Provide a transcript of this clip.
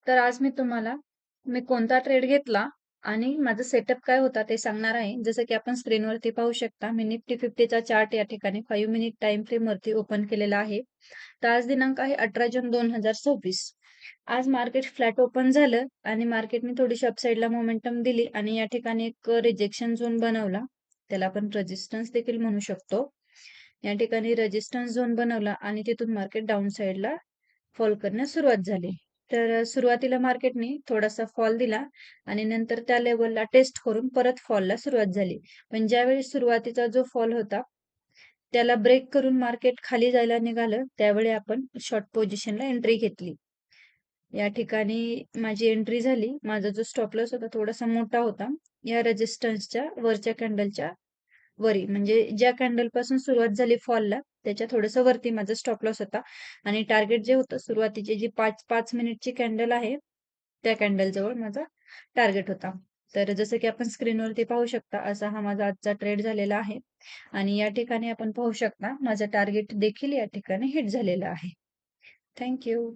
तर आज मी कोणता ट्रेड घेतला आणि माझा सेटअप काय होता ते सांगणार आहे. जसं की आपण स्क्रीनवरती पाहू शकता, मी निफ्टी 50चा चार्ट या ठिकाणी 5 मिनिट टाइम फ्रेमवरती ओपन केलेला आहे. तर आज दिनांक आहे 18 जून 2026. आज मार्केट फ्लॅट ओपन झालं आणि मार्केटने थोडीशी अपसाईडला मोमेंटम दिली आणि या ठिकाणी एक रिजेक्शन झोन बनवला. त्याला आपण रेजिस्टन्स देखील म्हणू शकतो. या ठिकाणी रेजिस्टन्स झोन बनवला आणि तिथून मार्केट डाउन साइडला फॉल करण्यास सुरुवात झाली. तर सुरुवातीला मार्केटने थोडासा फॉल दिला आणि नंतर त्या लेव्हलला टेस्ट करून परत फॉलला सुरुवात झाली. पण ज्यावेळी सुरुवातीचा जो फॉल होता, त्याला ब्रेक करून मार्केट खाली जायला निघालं, त्यावेळी आपण शॉर्ट पोझिशनला एंट्री घेतली. या ठिकाणी माझी एंट्री झाली. माझा जो स्टॉप लॉस होता थोडासा मोठा होता. या रेझिस्टन्सच्या वरच्या कॅन्डलच्या वरी म्हणजे ज्या कॅन्डल पासून सुरुवात झाली फॉलला त्याच्या थोडंसं वरती माझा स्टॉप लॉस होता आणि टार्गेट जे होतं सुरुवातीची जी 5 मिनिटची कॅन्डल आहे त्या कॅन्डल जवळ माझा टार्गेट होता. तर जसं की आपण स्क्रीनवरती पाहू शकता असा हा माझा आजचा ट्रेड झालेला आहे आणि या ठिकाणी आपण पाहू शकता माझं टार्गेट देखील या ठिकाणी हिट झालेलं आहे. Thank you.